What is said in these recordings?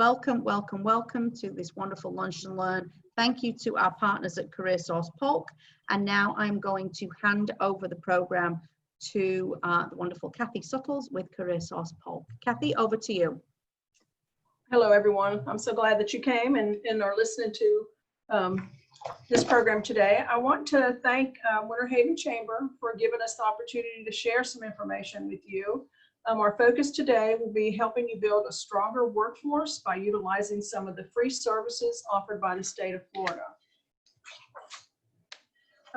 welcome, welcome, welcome to this wonderful Lunch and Learn. Thank you to our partners at CareerSource Polk. And now I'm going to hand over the program to the wonderful Kathy Suttles with CareerSource Polk. Kathy, over to you. Hello, everyone. I'm so glad that you came and are listening to this program today. I want to thank Winter Haven Chamber for giving us the opportunity to share some information with you. Our focus today will be helping you build a stronger workforce by utilizing some of the free services offered by the state of Florida.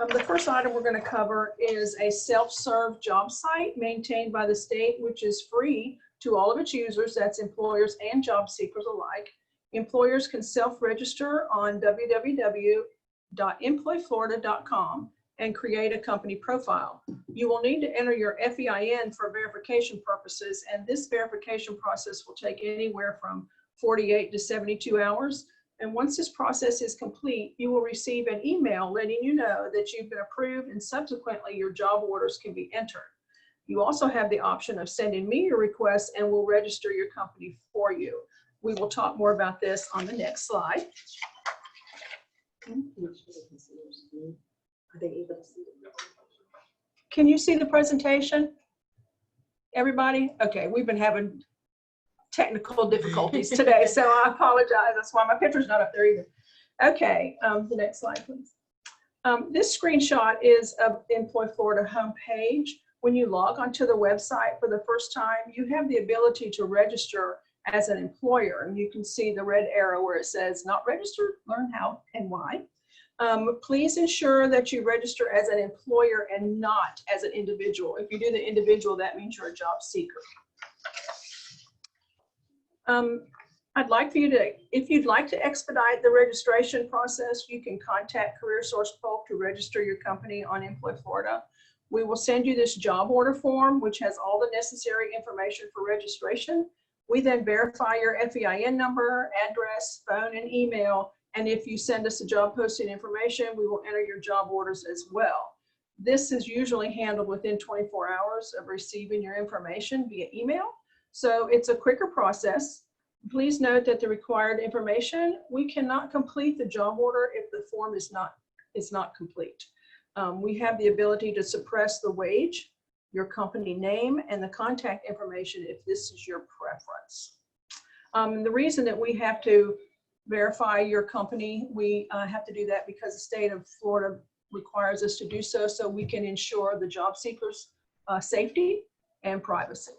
The first item we're going to cover is a self-serve job site maintained by the state, which is free to all of its users, that's employers and job seekers alike. Employers can self-register on www.employflorida.com and create a company profile. You will need to enter your FEIN for verification purposes, and this verification process will take anywhere from 48 to 72 hours. And once this process is complete, you will receive an email letting you know that you've been approved, and subsequently your job orders can be entered. You also have the option of sending me your request and we'll register your company for you. We will talk more about this on the next slide. Can you see the presentation? Everybody? Okay, we've been having technical difficulties today, so I apologize. That's why my picture's not up there either. Okay, the next slide, please. This screenshot is of Employ Florida homepage. When you log onto the website for the first time, you have the ability to register as an employer, and you can see the red arrow where it says not registered, learn how and why. Please ensure that you register as an employer and not as an individual. If you do the individual, that means you're a job seeker. I'd like for you to, if you'd like to expedite the registration process, you can contact CareerSource Polk to register your company on Employ Florida. We will send you this job order form, which has all the necessary information for registration. We then verify your FEIN number, address, phone, and email. And if you send us a job posting information, we will enter your job orders as well. This is usually handled within 24 hours of receiving your information via email. So it's a quicker process. Please note that the required information, we cannot complete the job order if the form is not complete. We have the ability to suppress the wage, your company name, and the contact information if this is your preference. The reason that we have to verify your company, we have to do that because the state of Florida requires us to do so, so we can ensure the job seekers' safety and privacy.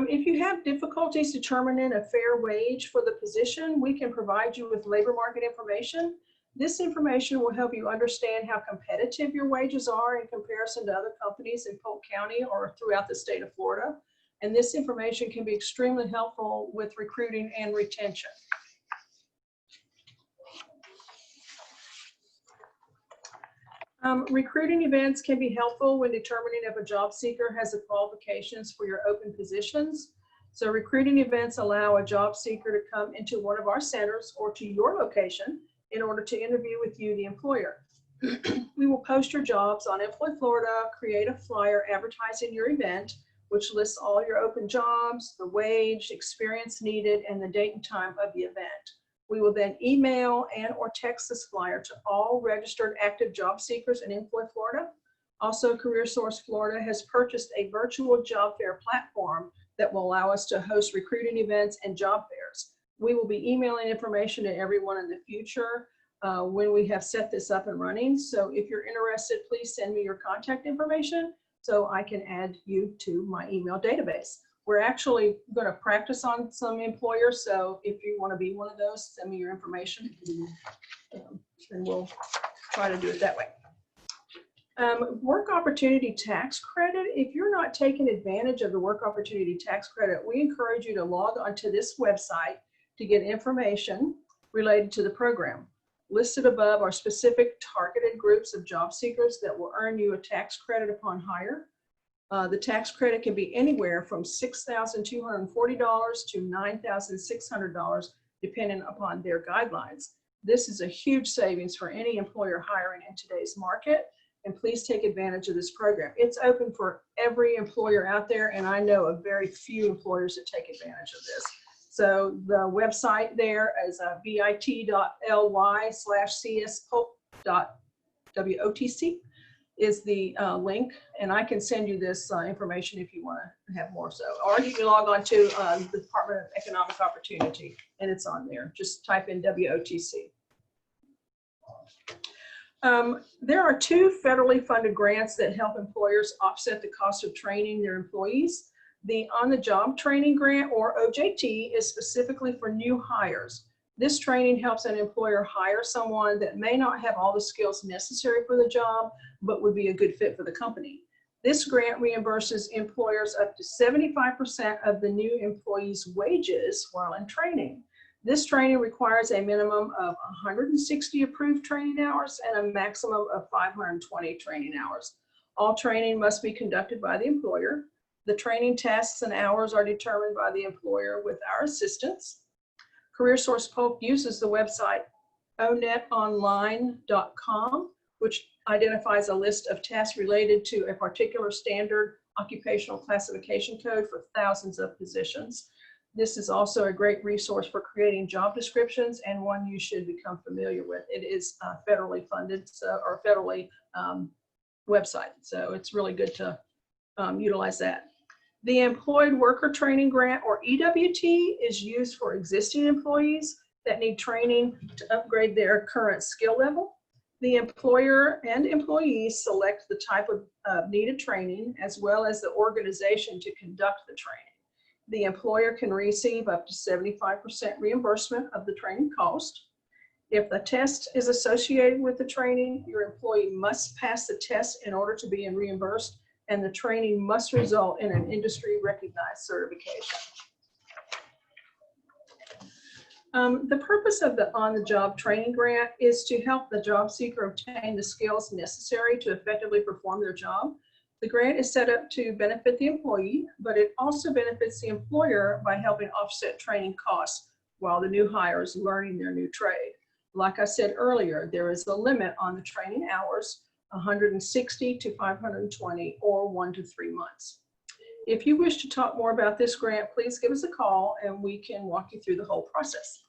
If you have difficulties determining a fair wage for the position, we can provide you with labor market information. This information will help you understand how competitive your wages are in comparison to other companies in Polk County or throughout the state of Florida. And this information can be extremely helpful with recruiting and retention. Recruiting events can be helpful when determining if a job seeker has the qualifications for your open positions. So recruiting events allow a job seeker to come into one of our centers or to your location in order to interview with you, the employer. We will post your jobs on Employ Florida, create a flyer advertising your event, which lists all your open jobs, the wage, experience needed, and the date and time of the event. We will then email and or text this flyer to all registered active job seekers in Employ Florida. Also, CareerSource Florida has purchased a virtual job fair platform that will allow us to host recruiting events and job fairs. We will be emailing information to everyone in the future when we have set this up and running. So if you're interested, please send me your contact information so I can add you to my email database. We're actually going to practice on some employers, so if you want to be one of those, send me your information, and we'll try to do it that way. Work Opportunity Tax Credit. If you're not taking advantage of the Work Opportunity Tax Credit, we encourage you to log onto this website to get information related to the program. Listed above are specific targeted groups of job seekers that will earn you a tax credit upon hire. The tax credit can be anywhere from $6,240 to $9,600, depending upon their guidelines. This is a huge savings for any employer hiring in today's market, and please take advantage of this program. It's open for every employer out there, and I know of very few employers that take advantage of this. So the website there is bit.ly/cspolk.wotc is the link, and I can send you this information if you want to have more so. Or you can log on to the Department of Economic Opportunity, and it's on there. Just type in WOTC. There are 2 federally funded grants that help employers offset the cost of training their employees. The on-the-job training grant, or OJT, is specifically for new hires. This training helps an employer hire someone that may not have all the skills necessary for the job, but would be a good fit for the company. This grant reimburses employers up to 75% of the new employee's wages while in training. This training requires a minimum of 160 approved training hours and a maximum of 520 training hours. All training must be conducted by the employer. The training tasks and hours are determined by the employer with our assistance. CareerSource Polk uses the website onetonline.com, which identifies a list of tasks related to a particular standard occupational classification code for thousands of positions. This is also a great resource for creating job descriptions, and one you should become familiar with. It is federally funded, or federally website, so it's really good to utilize that. The Employed Worker Training Grant, or EWT, is used for existing employees that need training to upgrade their current skill level. The employer and employees select the type of needed training, as well as the organization to conduct the training. The employer can receive up to 75% reimbursement of the training cost. If the test is associated with the training, your employee must pass the test in order to be reimbursed, and the training must result in an industry recognized certification. The purpose of the on-the-job training grant is to help the job seeker obtain the skills necessary to effectively perform their job. The grant is set up to benefit the employee, but it also benefits the employer by helping offset training costs while the new hire is learning their new trade. Like I said earlier, there is a limit on the training hours, 160 to 520, or 1 to 3 months. If you wish to talk more about this grant, please give us a call and we can walk you through the whole process.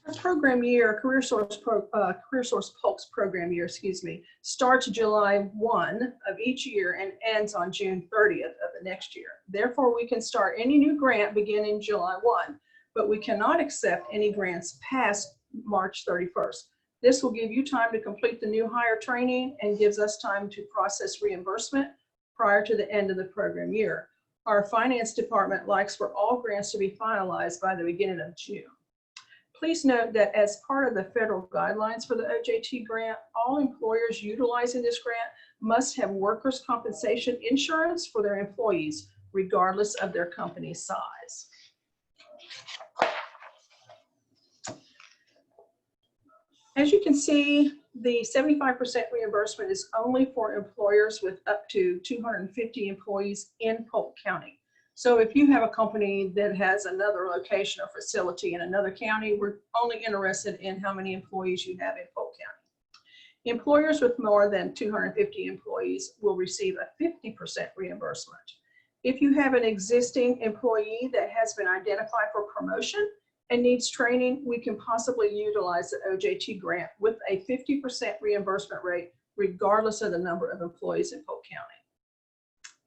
Our program year, CareerSource Polk's program year, starts July 1 of each year and ends on June 30th of the next year. Therefore, we can start any new grant beginning July 1, but we cannot accept any grants past March 31st. This will give you time to complete the new hire training and gives us time to process reimbursement prior to the end of the program year. Our finance department likes for all grants to be finalized by the beginning of June. Please note that as part of the federal guidelines for the OJT grant, all employers utilizing this grant must have workers' compensation insurance for their employees, regardless of their company size. As you can see, the 75% reimbursement is only for employers with up to 250 employees in Polk County. So if you have a company that has another location or facility in another county, we're only interested in how many employees you have in Polk County. Employers with more than 250 employees will receive a 50% reimbursement. If you have an existing employee that has been identified for promotion and needs training, we can possibly utilize the OJT grant with a 50% reimbursement rate, regardless of the number of employees in Polk County.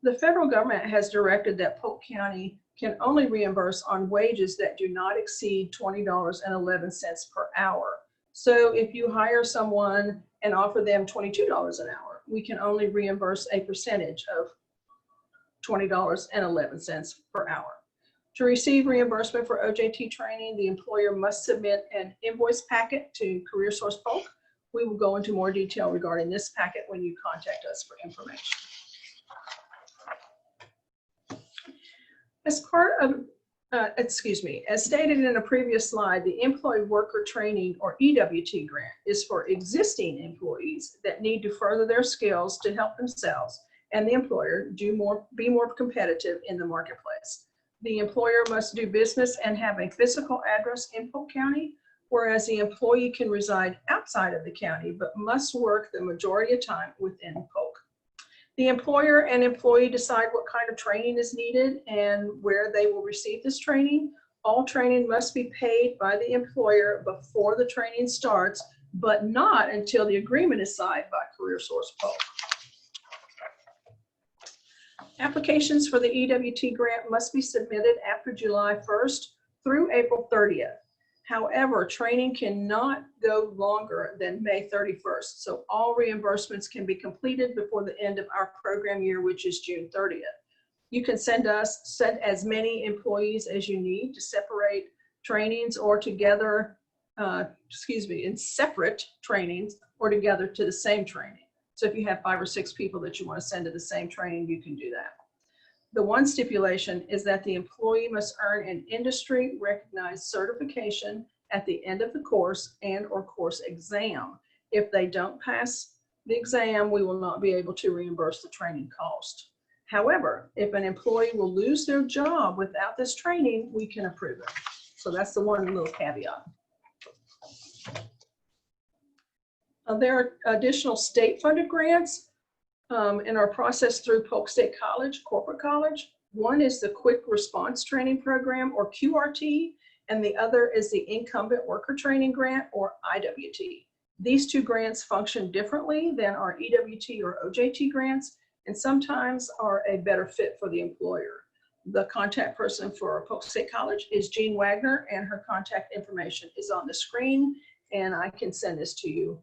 The federal government has directed that Polk County can only reimburse on wages that do not exceed $20.11 per hour. So if you hire someone and offer them $22 an hour, we can only reimburse a percentage of $20.11 per hour. To receive reimbursement for OJT training, the employer must submit an invoice packet to CareerSource Polk. We will go into more detail regarding this packet when you contact us for information. As part of, as stated in a previous slide, the Employed Worker Training, or EWT grant, is for existing employees that need to further their skills to help themselves and the employer be more competitive in the marketplace. The employer must do business and have a physical address in Polk County. whereas the employee can reside outside of the county but must work the majority of time within Polk. The employer and employee decide what kind of training is needed and where they will receive this training. All training must be paid by the employer before the training starts, but not until the agreement is signed by CareerSource Polk. Applications for the EWT grant must be submitted after July 1st through April 30th. However, training cannot go longer than May 31st, so all reimbursements can be completed before the end of our program year, which is June 30th. You can send as many employees as you need to separate trainings or together, in separate trainings or together to the same training. So if you have 5 or 6 people that you want to send to the same training, you can do that. The one stipulation is that the employee must earn an industry recognized certification at the end of the course and or course exam. If they don't pass the exam, we will not be able to reimburse the training cost. However, if an employee will lose their job without this training, we can approve it. So that's the one little caveat. There are additional state-funded grants in our process through Polk State College, Corporate College. One is the Quick Response Training Program, or QRT, and the other is the Incumbent Worker Training Grant, or IWT. These two grants function differently than our EWT or OJT grants, and sometimes are a better fit for the employer. The contact person for Polk State College is Jean Wagner, and her contact information is on the screen, and I can send this to you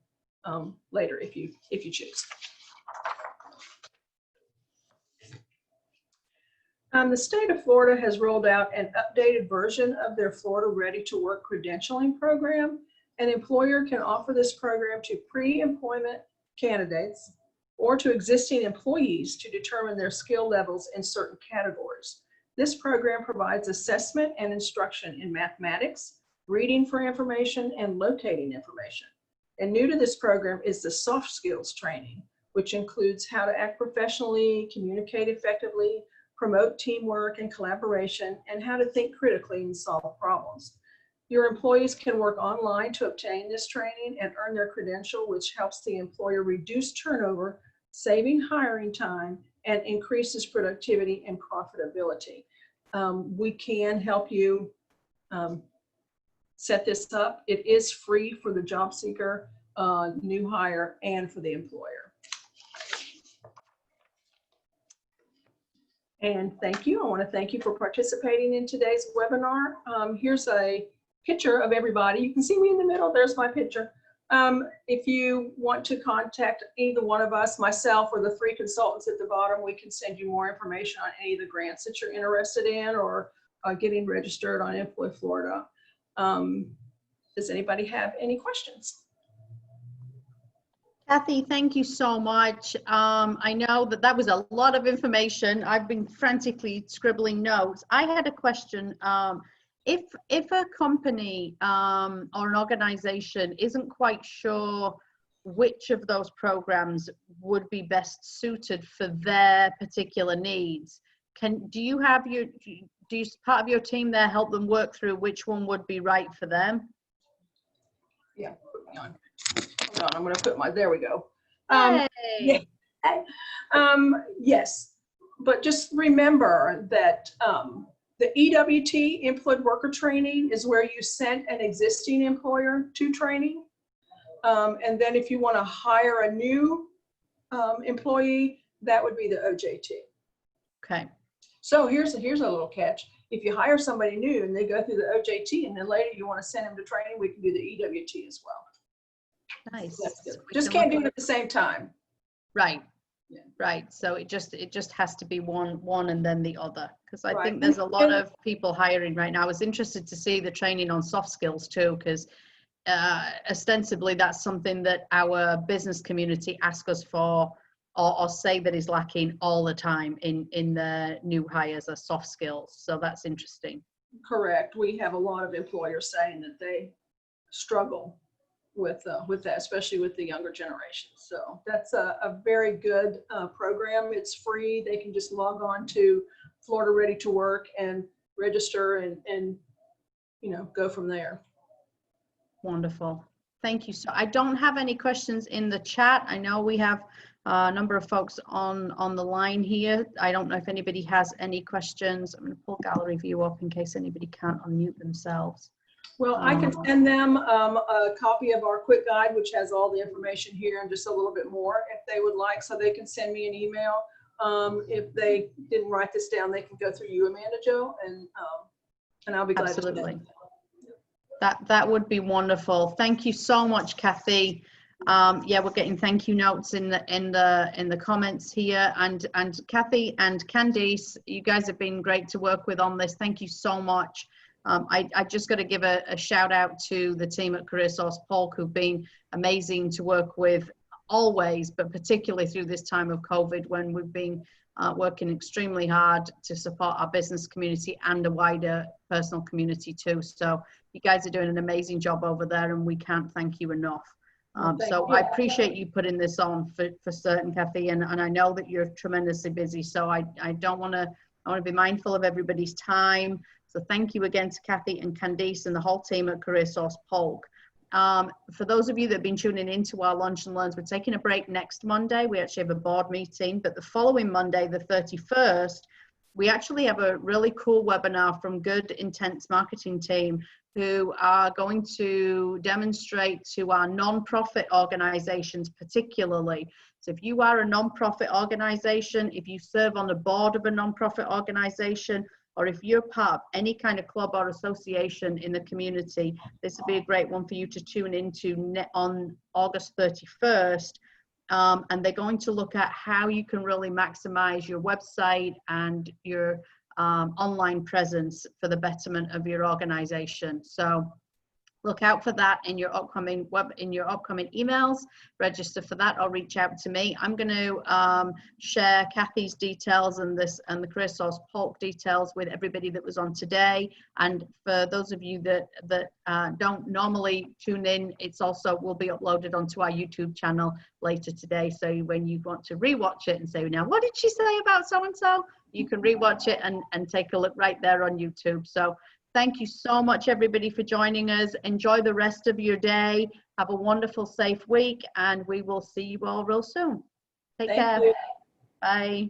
later if you choose. The state of Florida has rolled out an updated version of their Florida Ready to Work credentialing program. An employer can offer this program to pre-employment candidates or to existing employees to determine their skill levels in certain categories. This program provides assessment and instruction in mathematics, reading for information, and locating information. And new to this program is the soft skills training, which includes how to act professionally, communicate effectively, promote teamwork and collaboration, and how to think critically and solve problems. Your employees can work online to obtain this training and earn their credential, which helps the employer reduce turnover, saving hiring time, and increases productivity and profitability. We can help you set this up. It is free for the job seeker, new hire, and for the employer. And thank you. I want to thank you for participating in today's webinar. Here's a picture of everybody. You can see me in the middle. There's my picture. If you want to contact either one of us, myself or the 3 consultants at the bottom, we can send you more information on any of the grants that you're interested in or getting registered on Employ Florida. Does anybody have any questions? Kathy, thank you so much. I know that was a lot of information. I've been frantically scribbling notes. I had a question. If a company or an organization isn't quite sure which of those programs would be best suited for their particular needs, do you part of your team there help them work through which one would be right for them? Yeah, put me on. Hold on, I'm going to put there we go. Hey. Yeah. Yes, but just remember that the EWT, Employed Worker Training, is where you sent an existing employer to training. And then if you want to hire a new employee, that would be the OJT. Okay. So here's a little catch. If you hire somebody new and they go through the OJT and then later you want to send them to training, we can do the EWT as well. Nice. So that's good. Just can't do it at the same time. Right. Yeah. Right. So it just has to be one and then the other, because I Right. think there's a lot of people hiring right now. I was interested to see the training on soft skills too, because ostensibly that's something that our business community ask us for or say that is lacking all the time in the new hires are soft skills. So that's interesting. Correct. We have a lot of employers saying that they struggle with that, especially with the younger generation. So that's a very good program. It's free. They can just log on to Florida Ready to Work and register and go from there. Wonderful. Thank you. So I don't have any questions in the chat. I know we have a number of folks on the line here. I don't know if anybody has any questions. I'm going to pull gallery view up in case anybody can't unmute themselves. Well, I can send them a copy of our quick guide, which has all the information here and just a little bit more if they would like. So they can send me an email. If they didn't write this down, they can go through you, Amanda Jo, and I'll be glad to do that. That would be wonderful. Thank you so much, Kathy. Yeah, we're getting thank you notes in the comments here, and Kathy and Candice, you guys have been great to work with on this. Thank you so much. I just got to give a shout out to the team at CareerSource Polk, who've been amazing to work with always, but particularly through this time of COVID, when we've been working extremely hard to support our business community and a wider personal community too. So you guys are doing an amazing job over there, and we can't thank you enough. So I appreciate you putting this on for certain, Kathy, and I know that you're tremendously busy, so I want to be mindful of everybody's time. So thank you again to Kathy and Candice and the whole team at CareerSource Polk. For those of you that have been tuning into our Lunch and Learns, we're taking a break next Monday. We actually have a board meeting, but the following Monday, the 31st, we actually have a really cool webinar from Good Intense Marketing team, who are going to demonstrate to our nonprofit organizations particularly. So if you are a nonprofit organization, if you serve on the board of a nonprofit organization, or if you're part of any kind of club or association in the community, this would be a great one for you to tune into on August 31st. And they're going to look at how you can really maximize your website and your online presence for the betterment of your organization. So look out for that in your upcoming emails. Register for that or reach out to me. I'm going to share Kathy's details and the CareerSource Polk details with everybody that was on today. And for those of you that don't normally tune in, it's also will be uploaded onto our YouTube channel later today. So when you want to rewatch it and say, now what did she say about so and so, you can rewatch it and take a look right there on YouTube. So thank you so much, everybody, for joining us. Enjoy the rest of your day. Have a wonderful, safe week, and we will see you all real soon. Take care. Thank you. Bye.